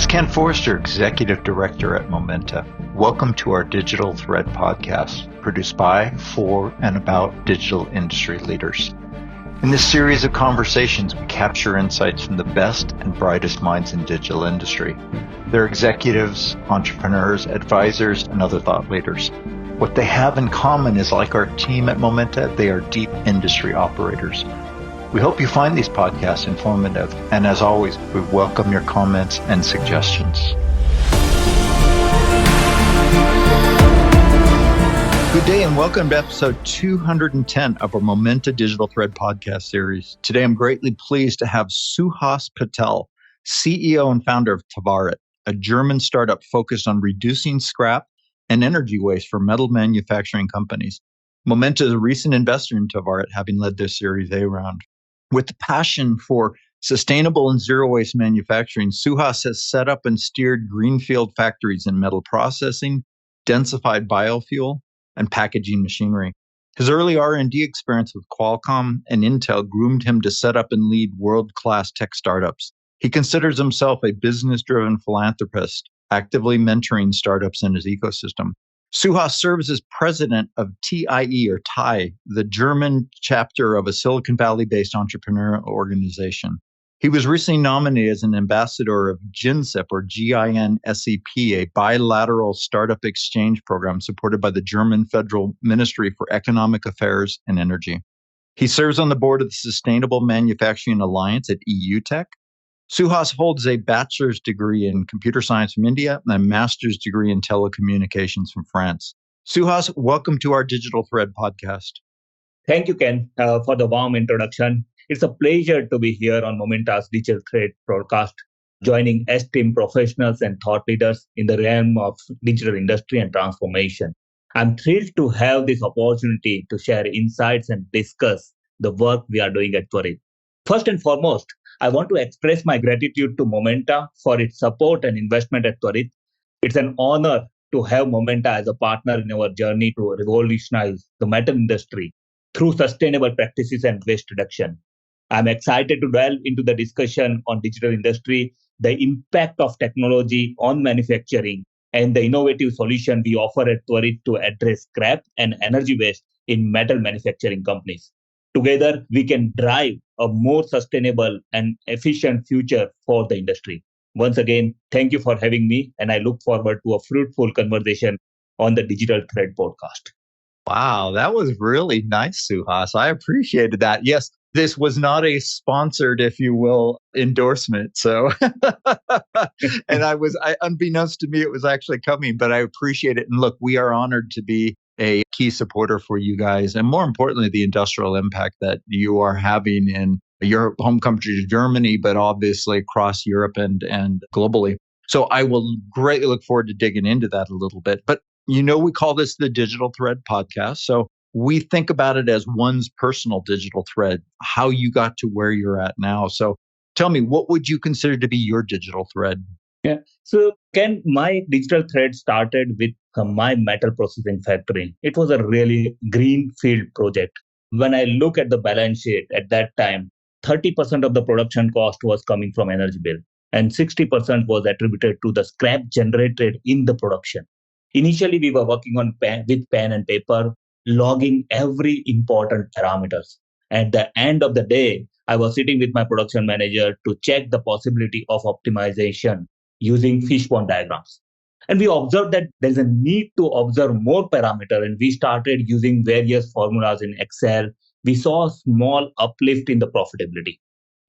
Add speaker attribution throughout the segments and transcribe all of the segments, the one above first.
Speaker 1: Ken Forster, Executive Director at Momenta. Welcome to our Digital Thread podcast, produced by, for, and about digital industry leaders. In this series of conversations, we capture insights from the best and brightest minds in digital industry. They're executives, entrepreneurs, advisors, and other thought leaders. What they have in common is, like our team at Momenta, they are deep industry operators. We hope you find these podcasts informative, and as always, we welcome your comments and suggestions. Good day and welcome to episode 210 of our Momenta Digital Thread podcast series. Today, I'm greatly pleased to have Suhas Patel, CEO and founder of TVARIT, a German startup focused on reducing scrap and energy waste for metal manufacturing companies. Momenta is a recent investor in TVARIT, having led their Series A round. With the passion for sustainable and zero-waste manufacturing, Suhas has set up and steered greenfield factories in metal processing, densified biofuel, and packaging machinery. His early R&D experience with Qualcomm and Intel groomed him to set up and lead world-class tech startups. He considers himself a business-driven philanthropist, actively mentoring startups in his ecosystem. Suhas serves as president of TIE, the German chapter of a Silicon Valley-based entrepreneurial organization. He was recently nominated as an ambassador of GINSEP, or GINSEP, a bilateral startup exchange program supported by the German Federal Ministry for Economic Affairs and Energy. He serves on the board of the Sustainable Manufacturing Alliance at EUTech. Suhas holds a bachelor's degree in computer science from India and a master's degree in telecommunications from France. Suhas, welcome to our Digital Thread podcast.
Speaker 2: Thank you, Ken, for the warm introduction. It's a pleasure to be here on Momenta's Digital Thread broadcast, joining esteemed professionals and thought leaders in the realm of digital industry and transformation. I'm thrilled to have this opportunity to share insights and discuss the work we are doing at TVARIT. First and foremost, I want to express my gratitude to Momenta for its support and investment at TVARIT. It's an honor to have Momenta as a partner in our journey to revolutionize the metal industry through sustainable practices and waste reduction. I'm excited to delve into the discussion on digital industry, the impact of technology on manufacturing, and the innovative solution we offer at TVARIT to address scrap and energy waste in metal manufacturing companies. Together, we can drive a more sustainable and efficient future for the industry. Once again, thank you for having me, and I look forward to a fruitful conversation on the Digital Thread podcast.
Speaker 1: Wow, that was really nice, Suhas. I appreciated that. Yes, this was not a sponsored, if you will, endorsement. So, and unbeknownst to me, it was actually coming, but I appreciate it. And look, we are honored to be a key supporter for you guys, and more importantly, the industrial impact that you are having in your home country, Germany, but obviously across Europe and globally. So I will greatly look forward to digging into that a little bit. But we call this the Digital Thread podcast. So we think about it as one's personal digital thread, how you got to where you're at now. So tell me, what would you consider to be your digital thread?
Speaker 2: Yeah. So, Ken, my digital thread started with my metal processing factory. It was a really greenfield project. When I look at the balance sheet at that time, 30% of the production cost was coming from energy bill, and 60% was attributed to the scrap generated in the production. Initially, we were working on with pen and paper, logging every important parameters. At the end of the day, I was sitting with my production manager to check the possibility of optimization using fishbone diagrams. And we observed that there's a need to observe more parameter, and we started using various formulas in Excel. We saw a small uplift in the profitability.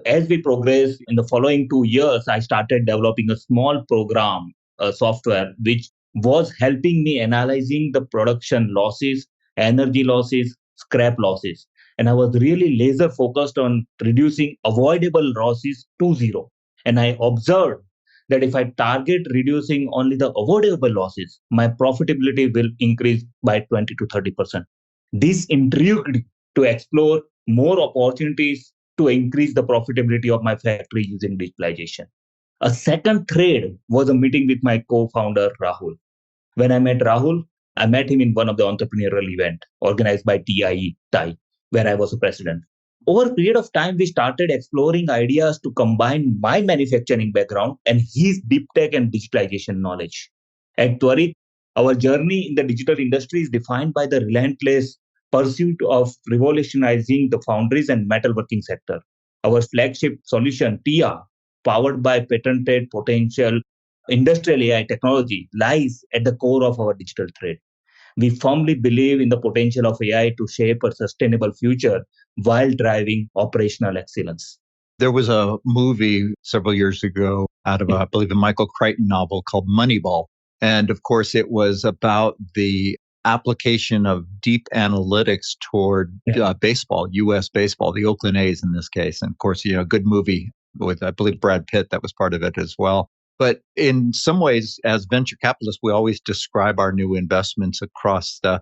Speaker 2: As we progressed in the following 2 years, I started developing a small program, a software, which was helping me analyzing the production losses, energy losses, scrap losses. And I was really laser focused on reducing avoidable losses to zero. And I observed that if I target reducing only the avoidable losses, my profitability will increase by 20 to 30%. This intrigued to explore more opportunities to increase the profitability of my factory using digitalization. A second thread was a meeting with my co-founder, Rahul. When I met Rahul, I met him in one of the entrepreneurial events organized by TIE, where I was a president. Over a period of time, we started exploring ideas to combine my manufacturing background and his deep tech and digitalization knowledge. At TVARIT, our journey in the digital industry is defined by the relentless pursuit of revolutionizing the foundries and metalworking sector. Our flagship solution, TIA, powered by patented potential industrial AI technology, lies at the core of our digital thread. We firmly believe in the potential of AI to shape a sustainable future while driving operational excellence.
Speaker 1: There was a movie several years ago out of, I believe, a Michael Crichton novel called Moneyball. And of course, it was about the application of deep analytics toward baseball, U.S. baseball, the Oakland A's in this case. And of course, a good movie with, I believe, Brad Pitt, that was part of it as well. But in some ways, as venture capitalists, we always describe our new investments across the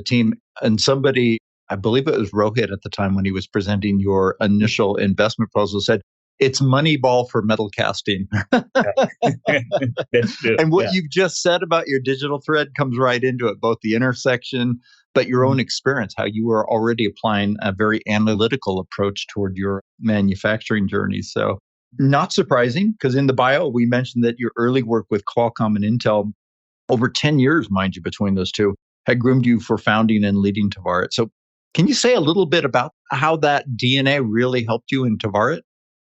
Speaker 1: team. And somebody, I believe it was Rohit at the time when he was presenting your initial investment proposal, said, it's Moneyball for metal casting.
Speaker 2: That's true.
Speaker 1: And what you've just said about your digital thread comes right into it, both the intersection, but your own experience, how you were already applying a very analytical approach toward your manufacturing journey. So not surprising, because in the bio, we mentioned that your early work with Qualcomm and Intel, over 10 years, mind you, between those two, had groomed you for founding and leading TVARIT. So can you say a little bit about how that DNA really helped you in TVARIT?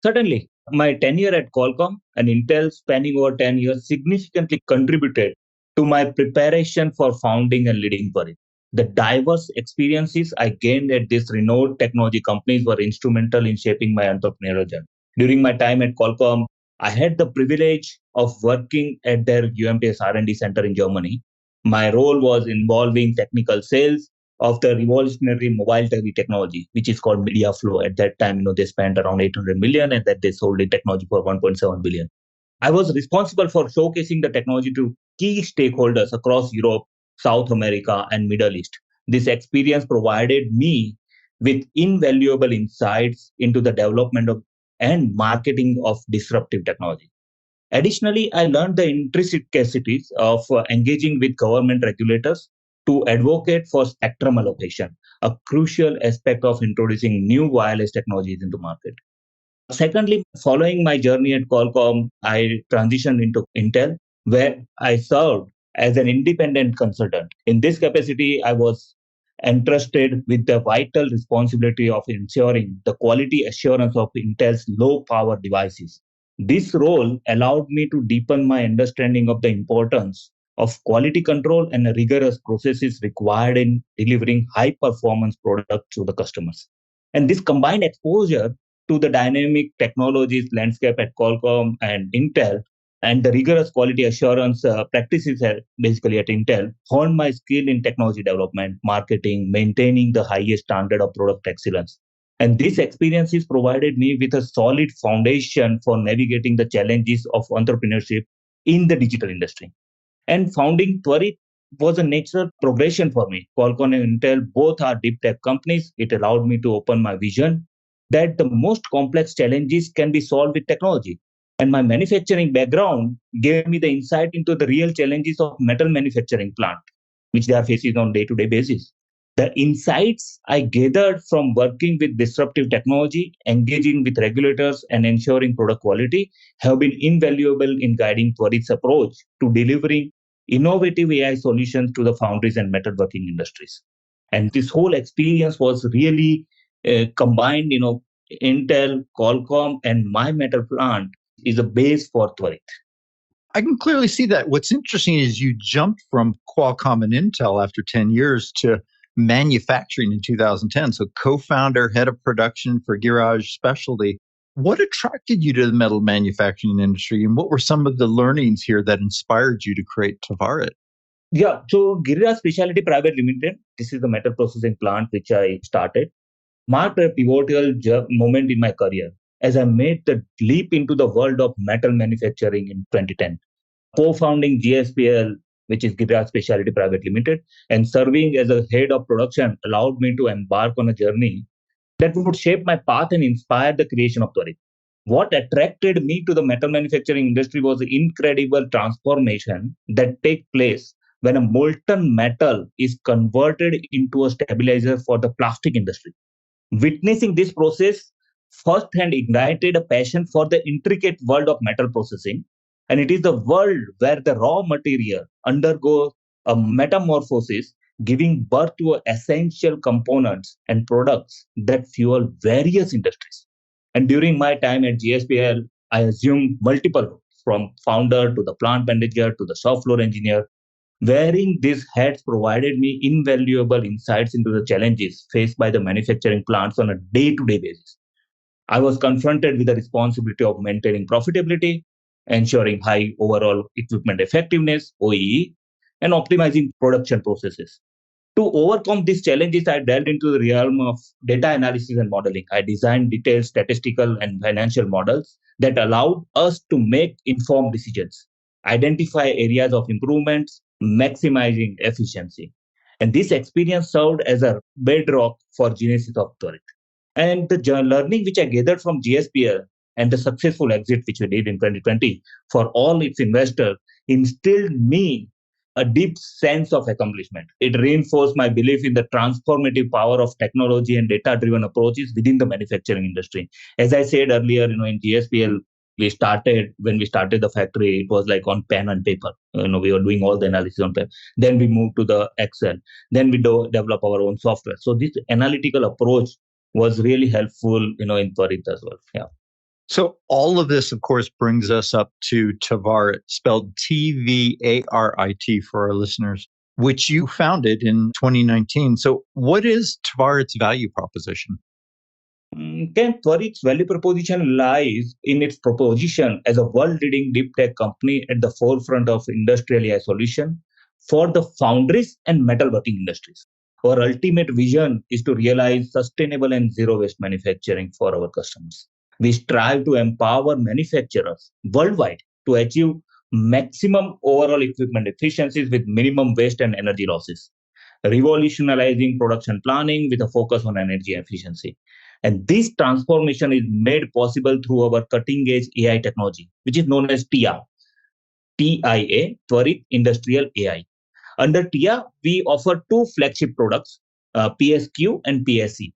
Speaker 2: Certainly. My tenure at Qualcomm and Intel, spanning over 10 years, significantly contributed to my preparation for founding and leading TVARIT. The diverse experiences I gained at these renowned technology companies were instrumental in shaping my entrepreneurial journey. During my time at Qualcomm, I had the privilege of working at their UMTS R&D center in Germany. My role was involving technical sales of the revolutionary mobile TV technology, which is called media flow. At that time, they spent around 800 million and that they sold the technology for 1.7 billion. I was responsible for showcasing the technology to key stakeholders across Europe, South America, and Middle East. This experience provided me with invaluable insights into the development of and marketing of disruptive technology. Additionally, I learned the intricacies of engaging with government regulators to advocate for spectrum allocation, a crucial aspect of introducing new wireless technologies into market. Secondly, following my journey at Qualcomm, I transitioned into Intel, where I served as an independent consultant. In this capacity, I was entrusted with the vital responsibility of ensuring the quality assurance of Intel's low power devices. This role allowed me to deepen my understanding of the importance of quality control and rigorous processes required in delivering high performance products to the customers. And this combined exposure to the dynamic technologies landscape at Qualcomm and Intel and the rigorous quality assurance practices basically at Intel honed my skill in technology development, marketing, maintaining the highest standard of product excellence. And these experiences provided me with a solid foundation for navigating the challenges of entrepreneurship in the digital industry. And founding TVARIT was a natural progression for me. Qualcomm and Intel both are deep tech companies. It allowed me to open my vision that the most complex challenges can be solved with technology. And my manufacturing background gave me the insight into the real challenges of metal manufacturing plant, which they are facing on day-to-day basis. The insights I gathered from working with disruptive technology, engaging with regulators, and ensuring product quality have been invaluable in guiding TVARIT's approach to delivering innovative AI solutions to the foundries and metalworking industries. And this whole experience was really combined, Intel, Qualcomm, and my metal plant is a base for TVARIT.
Speaker 1: I can clearly see that. What's interesting is you jumped from Qualcomm and Intel after 10 years to manufacturing in 2010. So co-founder, head of production for Garage Specialty. What attracted you to the metal manufacturing industry, and what were some of the learnings here that inspired you to create TVARIT?
Speaker 2: Yeah, so Girira Specialty Private Limited, this is the metal processing plant which I started, marked a pivotal moment in my career as I made the leap into the world of metal manufacturing in 2010. Co-founding GSPL, which is Girira Specialty Private Limited, and serving as a head of production allowed me to embark on a journey that would shape my path and inspire the creation of TVARIT. What attracted me to the metal manufacturing industry was the incredible transformation that takes place when a molten metal is converted into a stabilizer for the plastic industry. Witnessing this process firsthand ignited a passion for the intricate world of metal processing. And it is the world where the raw material undergoes a metamorphosis, giving birth to essential components and products that fuel various industries. And during my time at GSPL, I assumed multiple roles, from founder to the plant manager to the shop floor engineer. Wearing these hats provided me invaluable insights into the challenges faced by the manufacturing plants on a day to day basis. I was confronted with the responsibility of maintaining profitability, ensuring high overall equipment effectiveness, OEE, and optimizing production processes. To overcome these challenges, I delved into the realm of data analysis and modeling. I designed detailed statistical and financial models that allowed us to make informed decisions, identify areas of improvements, maximizing efficiency. And this experience served as a bedrock for Genesis of Torrent. And the learning which I gathered from GSPL and the successful exit which we did in 2020 for all its investors instilled me a deep sense of accomplishment. It reinforced my belief in the transformative power of technology and data-driven approaches within the manufacturing industry. As I said earlier, in GSPL, when we started the factory, it was like on pen and paper. We were doing all the analysis on paper. Then we moved to the Excel. Then we develop our own software. So this analytical approach was really helpful, in TVARIT as well. Yeah.
Speaker 1: So all of this, of course, brings us up to TVARIT, spelled TVARIT for our listeners, which you founded in 2019. So what is TVARIT's value proposition?
Speaker 2: Ken, TVARIT's value proposition lies in its proposition as a world-leading deep tech company at the forefront of industrial AI solution for the foundries and metalworking industries. Our ultimate vision is to realize sustainable and zero-waste manufacturing for our customers. We strive to empower manufacturers worldwide to achieve maximum overall equipment efficiencies with minimum waste and energy losses, revolutionizing production planning with a focus on energy efficiency. And this transformation is made possible through our cutting edge AI technology, which is known as TIA, TVARIT Industrial AI. Under TIA, we offer two flagship products, PSQ and PSC.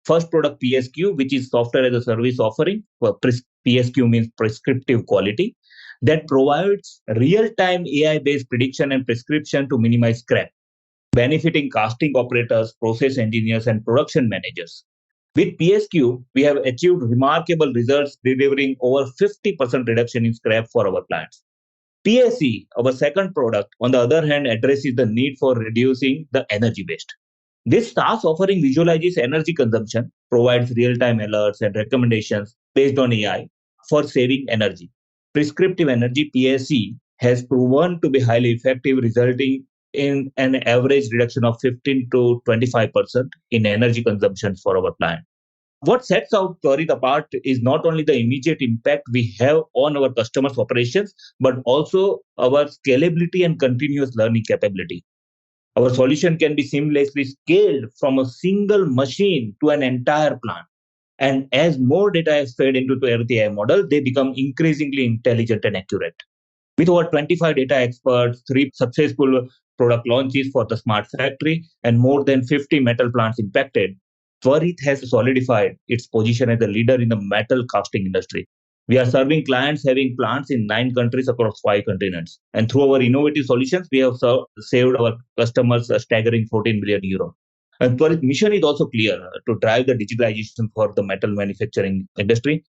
Speaker 2: First product, PSQ, which is software as a service offering. PSQ means prescriptive quality, that provides real-time AI-based prediction and prescription to minimize scrap, benefiting casting operators, process engineers, and production managers. With PSQ, we have achieved remarkable results, delivering over 50% reduction in scrap for our plants. PSC, our second product, on the other hand, addresses the need for reducing the energy waste. This SaaS offering visualizes energy consumption, provides real-time alerts and recommendations based on AI for saving energy. Prescriptive energy, PSC, has proven to be highly effective, resulting in an average reduction of 15 to 25% in energy consumption for our plant. What sets out TVARIT apart is not only the immediate impact we have on our customers' operations, but also our scalability and continuous learning capability. Our solution can be seamlessly scaled from a single machine to an entire plant. And as more data is fed into the RTI model, they become increasingly intelligent and accurate. With over 25 data experts, 3 successful product launches for the smart factory, and more than 50 metal plants impacted, TVARIT has solidified its position as a leader in the metal casting industry. We are serving clients having plants in 9 countries across 5 continents. And through our innovative solutions, we have saved our customers a staggering 14 billion euro. And TVARIT's mission is also clear, to drive the digitalization for the metal manufacturing industry.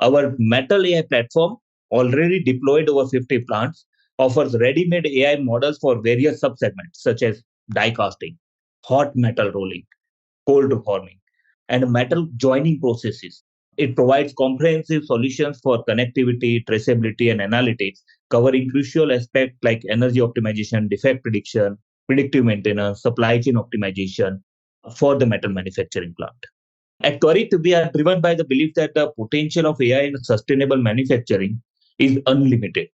Speaker 2: Our metal AI platform, already deployed over 50 plants, offers ready-made AI models for various subsegments such as die casting, hot metal rolling, cold forming, and metal joining processes. It provides comprehensive solutions for connectivity, traceability, and analytics, covering crucial aspects like energy optimization, defect prediction, predictive maintenance, supply chain optimization for the metal manufacturing plant. At TVARIT, we are driven by the belief that the potential of AI in sustainable manufacturing is unlimited.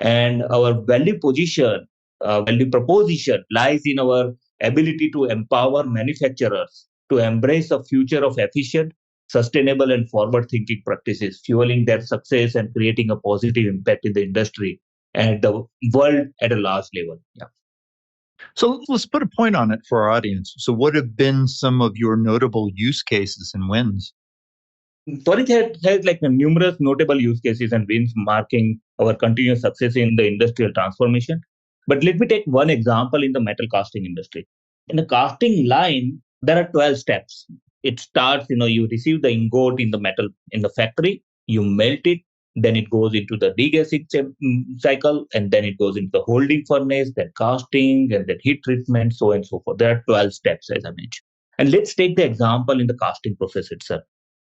Speaker 2: And our value proposition lies in our ability to empower manufacturers to embrace a future of efficient, sustainable, and forward thinking practices, fueling their success and creating a positive impact in the industry and the world at a large level. Yeah.
Speaker 1: So let's put a point on it for our audience. So, what have been some of your notable use cases and wins?
Speaker 2: TVARIT has like numerous notable use cases and wins marking our continuous success in the industrial transformation. But let me take one example in the metal casting industry. In a casting line, there are 12 steps. It starts, you receive the ingot in the metal in the factory, you melt it, then it goes into the degassing cycle, and then it goes into the holding furnace, then casting, and then heat treatment, so on and so forth. There are 12 steps, as I mentioned. And let's take the example in the casting process itself.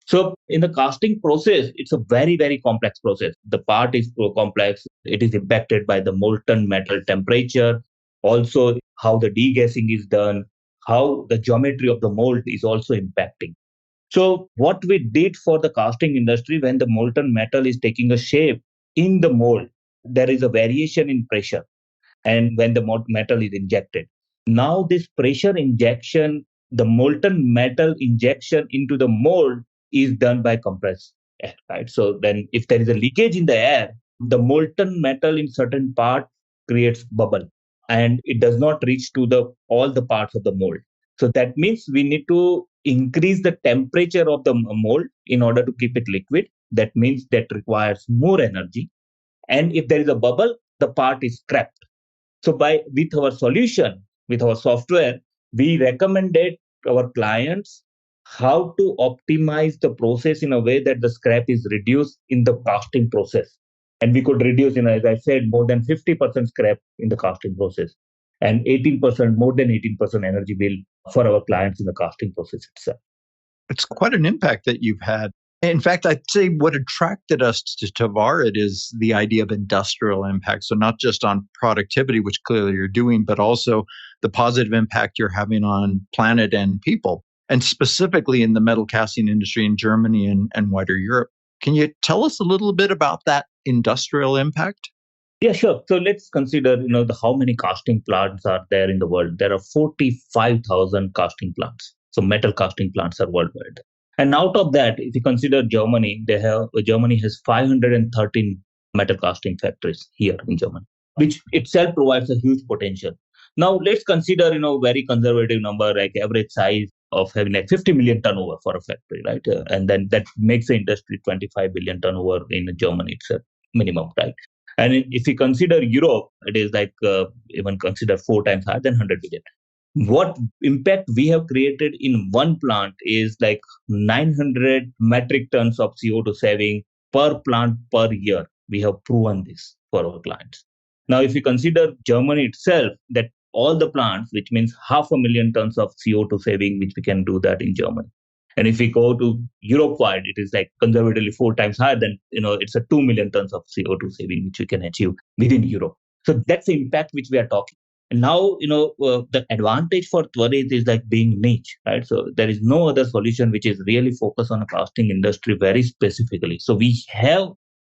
Speaker 2: So in the casting process, it's a very, very complex process. The part is so complex. It is impacted by the molten metal temperature, also how the degassing is done, how the geometry of the mold is also impacting. So what we did for the casting industry, when the molten metal is taking a shape in the mold, there is a variation in pressure and when the metal is injected. Now, this pressure injection, the molten metal injection into the mold is done by compressed air, right? So then if there is a leakage in the air, the molten metal in certain part creates bubble and it does not reach to the all the parts of the mold. So that means we need to increase the temperature of the mold in order to keep it liquid. That means that requires more energy. And if there is a bubble, the part is scrapped. So by with our solution, with our software, we recommended our clients how to optimize the process in a way that the scrap is reduced in the casting process. And we could reduce, as I said, more than 50% scrap in the casting process and 18%, more than 18% energy bill for our clients in the casting process itself.
Speaker 1: It's quite an impact that you've had. In fact, I'd say what attracted us to TVARIT is the idea of industrial impact. So, not just on productivity, which clearly you're doing, but also the positive impact you're having on planet and people, and specifically in the metal casting industry in Germany and wider Europe. Can you tell us a little bit about that industrial impact?
Speaker 2: Yeah, sure. So let's consider, how many casting plants are there in the world. There are 45,000 casting plants. So metal casting plants are worldwide. And out of that, if you consider Germany, Germany has 513 metal casting factories here in Germany, which itself provides a huge potential. Now let's consider, very conservative number, like average size of having like 50 million turnover for a factory, right? And then that makes the industry 25 billion turnover in Germany itself, minimum, right? And if you consider Europe, it is like even consider four times higher than 100 billion. What impact we have created in one plant is like 900 metric tons of CO2 saving per plant per year. We have proven this for our clients. Now, if you consider Germany itself, that all the plants, which means 500,000 tons of CO2 saving, which we can do that in Germany. And if we go to Europe wide, it is like conservatively four times higher than, it's a 2 million tons of CO2 saving, which we can achieve within Europe. So that's the impact which we are talking. And now, the advantage for TVARIT is like being niche, right? So there is no other solution which is really focused on a casting industry very specifically. So we have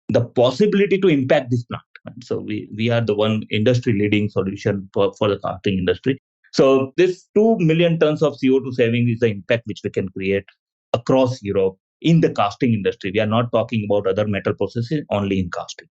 Speaker 2: the possibility to impact this plant. Right? So we are the one industry leading solution for the casting industry. So this 2 million tons of CO2 saving is the impact which we can create across Europe in the casting industry. We are not talking about other metal processes, only in casting.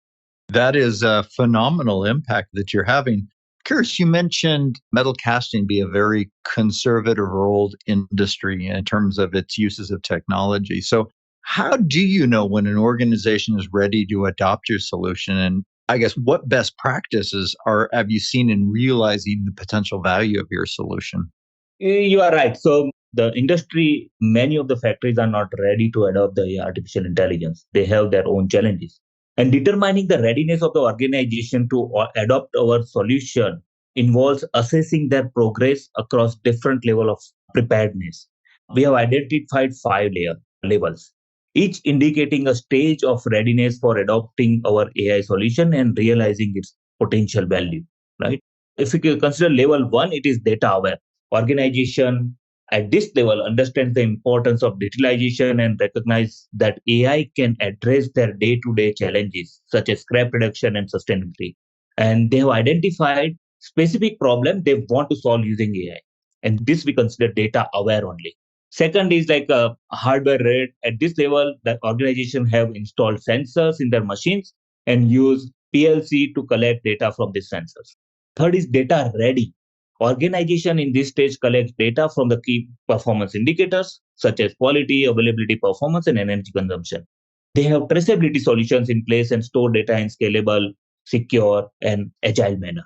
Speaker 1: That is a phenomenal impact that you're having. Curious, you mentioned metal casting be a very conservative or old industry in terms of its uses of technology. So, how do you know when an organization is ready to adopt your solution? And I guess what best practices have you seen in realizing the potential value of your solution?
Speaker 2: You are right. So the industry, many of the factories are not ready to adopt the artificial intelligence. They have their own challenges. And determining the readiness of the organization to adopt our solution involves assessing their progress across different level of preparedness. We have identified five levels, each indicating a stage of readiness for adopting our AI solution and realizing its potential value. Right? If you consider level one, it is data aware. Organization at this level understands the importance of digitalization and recognize that AI can address their day-to-day challenges such as scrap reduction and sustainability. And they have identified specific problem they want to solve using AI. And this we consider data aware only. Second is like a hardware read. At this level, the organization have installed sensors in their machines and use PLC to collect data from these sensors. Third is data ready. Organization in this stage collects data from the key performance indicators such as quality, availability, performance, and energy consumption. They have traceability solutions in place and store data in scalable, secure, and agile manner.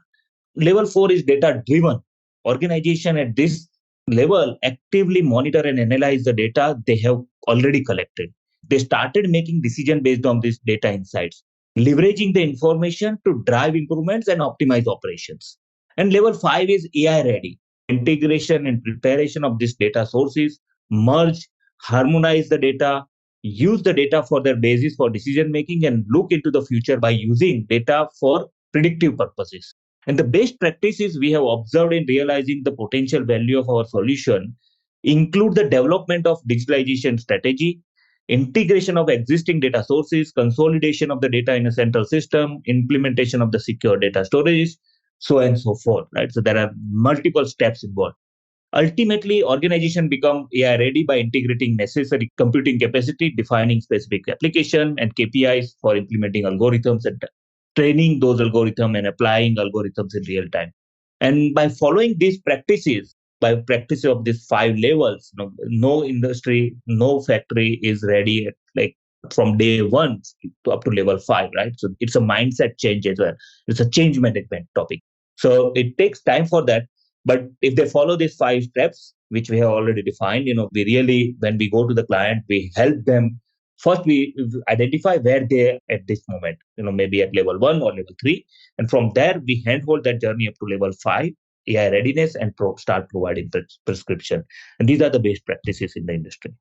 Speaker 2: Level 4 is data driven. Organization at this level actively monitor and analyze the data they have already collected. They started making decisions based on these data insights, leveraging the information to drive improvements and optimize operations. And level 5 is AI ready. Integration and preparation of these data sources, merge, harmonize the data, use the data for their basis for decision making, and look into the future by using data for predictive purposes. And the best practices we have observed in realizing the potential value of our solution include the development of digitalization strategy, integration of existing data sources, consolidation of the data in a central system, implementation of the secure data storage, so on and so forth. Right. So there are multiple steps involved. Ultimately, organization become AI ready by integrating necessary computing capacity, defining specific application and KPIs for implementing algorithms and training those algorithms and applying algorithms in real time. And by following these practices, by practice of these 5 levels, no industry, no factory is ready at, like, from day one to up to level 5, right? So it's a mindset change as well. It's a change management topic. So it takes time for that. But if they follow these 5 steps, which we have already defined, we really, when we go to the client, we help them. First, we identify where they are at this moment, maybe at level 1 or level 3. And from there, we handhold that journey up to level 5, AI readiness, and start providing prescription. And these are the best practices in the industry.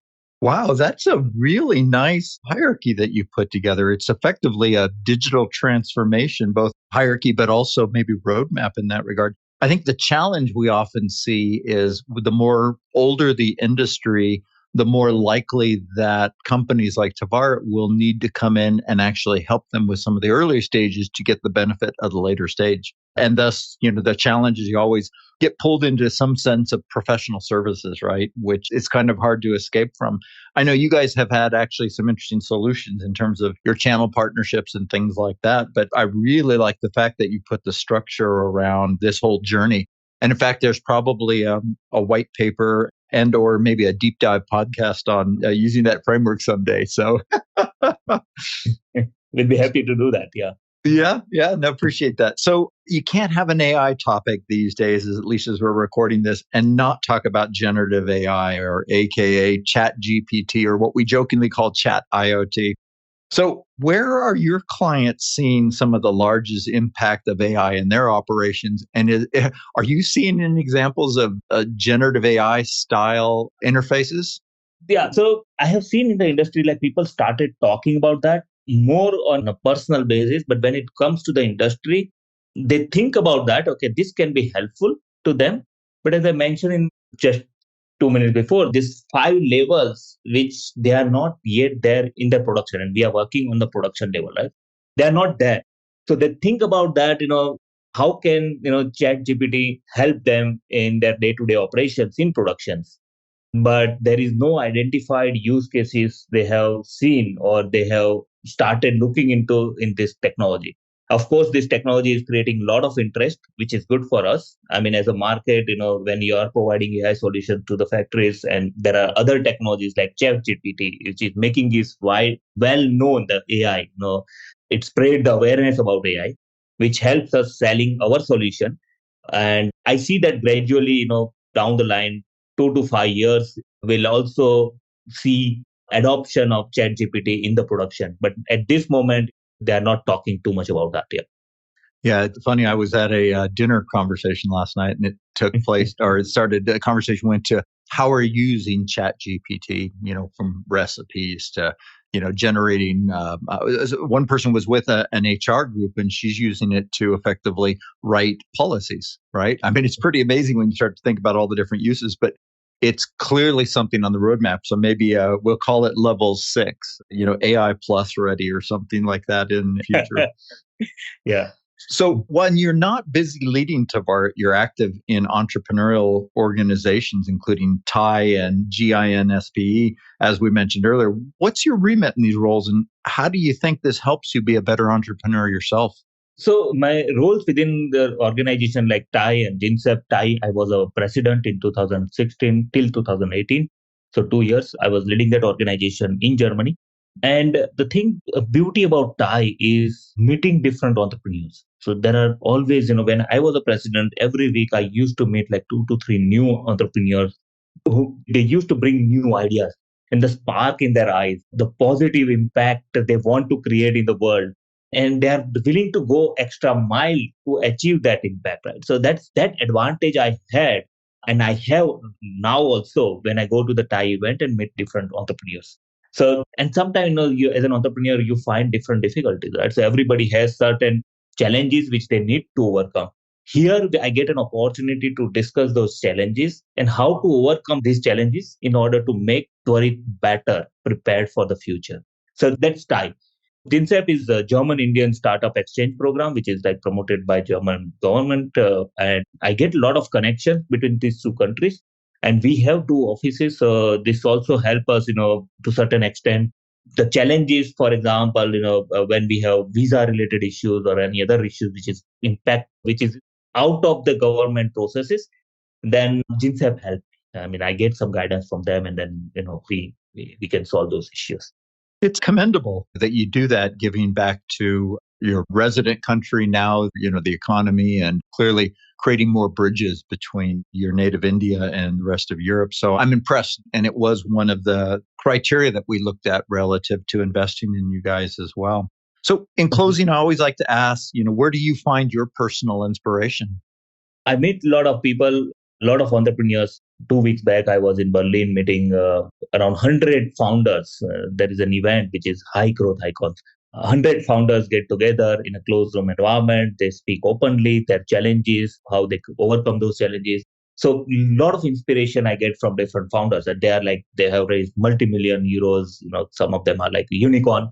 Speaker 1: Wow, that's a really nice hierarchy that you put together. It's effectively a digital transformation, both hierarchy, but also maybe roadmap in that regard. I think the challenge we often see is the more older the industry, the more likely that companies like TVARIT will need to come in and actually help them with some of the earlier stages to get the benefit of the later stage. And thus, the challenge is you always get pulled into some sense of professional services, right? Which is kind of hard to escape from. I know you guys have had actually some interesting solutions in terms of your channel partnerships and things like that. But I really like the fact that you put the structure around this whole journey. And in fact, there's probably a white paper and or maybe a deep dive podcast on using that framework someday. So
Speaker 2: we'd be happy to do that. Yeah.
Speaker 1: Yeah, no, appreciate that. So you can't have an AI topic these days, at least as we're recording this, and not talk about generative AI or AKA Chat GPT or what we jokingly call Chat IoT. So where are your clients seeing some of the largest impact of AI in their operations? And are you seeing any examples of generative AI style interfaces?
Speaker 2: Yeah, so I have seen in the industry, like, people started talking about that more on a personal basis. But when it comes to the industry, they think about that, okay, this can be helpful to them. But as I mentioned in just 2 minutes before, these 5 levels, which they are not yet there in the production, and we are working on the production level, right? They are not there. So they think about that, how can, Chat GPT help them in their day-to-day operations in productions? But there is no identified use cases they have seen or they have started looking into in this technology. Of course, this technology is creating a lot of interest, which is good for us. I mean, as a market, when you are providing AI solutions to the factories, and there are other technologies like ChatGPT, which is making this well known, the AI, it spread the awareness about AI, which helps us selling our solution. And I see that gradually, down the line, 2 to 5 years, we'll also see adoption of ChatGPT in the production. But at this moment, they are not talking too much about that yet.
Speaker 1: Yeah, it's funny. I was at a dinner conversation last night, and it took place, or it started. The conversation went to how are you using Chat GPT? From recipes to generating. One person was with an HR group, and she's using it to effectively write policies. Right? I mean, it's pretty amazing when you start to think about all the different uses, but it's clearly something on the roadmap. So maybe we'll call it level 6. AI plus ready or something like that in the future.
Speaker 2: Yeah.
Speaker 1: So when you're not busy leading TVARIT, you're active in entrepreneurial organizations, including TIE and GINSPE, as we mentioned earlier. What's your remit in these roles, and how do you think this helps you be a better entrepreneur yourself?
Speaker 2: So my roles within the organization like TAI and GINSEP, TAI, I was a president in 2016 till 2018. So 2 years, I was leading that organization in Germany. And the thing, beauty about TAI is meeting different entrepreneurs. So there are always, when I was a president, every week I used to meet like 2 to 3 new entrepreneurs who they used to bring new ideas and the spark in their eyes, the positive impact that they want to create in the world, and they are willing to go extra mile to achieve that impact, right? So that's that advantage I had, and I have now also when I go to the Thai event and meet different entrepreneurs. So, and sometimes, you as an entrepreneur, you find different difficulties, right? So everybody has certain challenges which they need to overcome. Here, I get an opportunity to discuss those challenges and how to overcome these challenges in order to make TVARIT better prepared for the future. So that's Thai. GINSEP is a German-Indian startup exchange program, which is like promoted by German government. And I get a lot of connections between these two countries. And we have two offices. This also help us, to certain extent. The challenges, for example, when we have visa-related issues or any other issues which is out of the government processes, then GINSEP help. I mean, I get some guidance from them, and then we can solve those issues.
Speaker 1: It's commendable that you do that, giving back to your resident country now, the economy, and clearly creating more bridges between your native India and the rest of Europe. So I'm impressed. And it was one of the criteria that we looked at relative to investing in you guys as well. So in closing, I always like to ask, where do you find your personal inspiration?
Speaker 2: I meet a lot of people, a lot of entrepreneurs. 2 weeks back, I was in Berlin meeting around 100 founders. There is an event which is High Growth Icons. 100 founders get together in a closed room environment. They speak openly, their challenges, how they could overcome those challenges. So a lot of inspiration I get from different founders. And they have raised multi-million euros. Some of them are like a unicorn.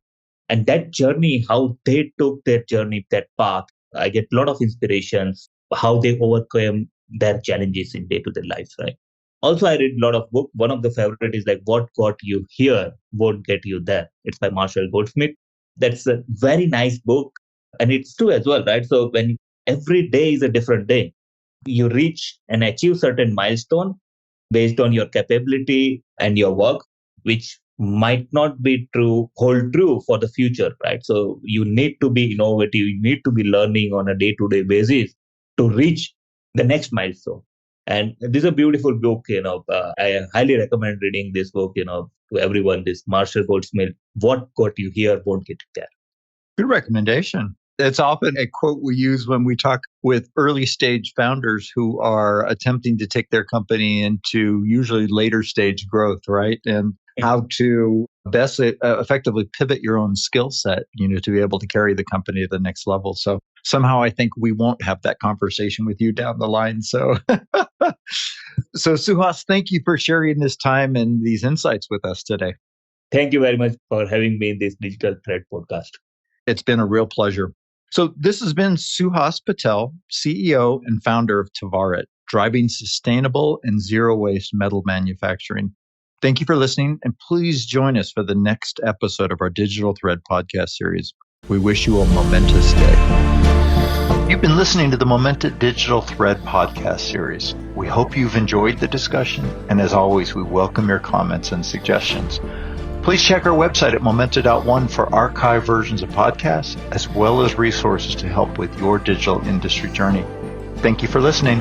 Speaker 2: And that journey, how they took their journey, that path, I get a lot of inspirations, how they overcame their challenges in day-to-day life, right? Also, I read a lot of books. One of the favorite is like What Got You Here Won't Get You There. It's by Marshall Goldsmith. That's a very nice book. And it's true as well, right? So when every day is a different day, you reach and achieve certain milestone based on your capability and your work, which might not be hold true for the future, right? So you need to be innovative. You need to be learning on a day-to-day basis to reach the next milestone. And this is a beautiful book, I highly recommend reading this book, to everyone, this Marshall Goldsmith, What Got You Here Won't Get You There.
Speaker 1: Good recommendation. It's often a quote we use when we talk with early stage founders who are attempting to take their company into usually later stage growth, right? And how to best effectively pivot your own skill set, to be able to carry the company to the next level. So somehow I think we won't have that conversation with you down the line. So, so Suhas, thank you for sharing this time and these insights with us today.
Speaker 2: Thank you very much for having me in this Digital Thread podcast.
Speaker 1: It's been a real pleasure. So this has been Suhas Patel, CEO and founder of TVARIT, driving sustainable and zero waste metal manufacturing. Thank you for listening, and please join us for the next episode of our Digital Thread podcast series. We wish you a momentous day. You've been listening to the Momenta Digital Thread podcast series. We hope you've enjoyed the discussion, and as always, we welcome your comments and suggestions. Please check our website at momenta.one for archive versions of podcasts, as well as resources to help with your digital industry journey. Thank you for listening.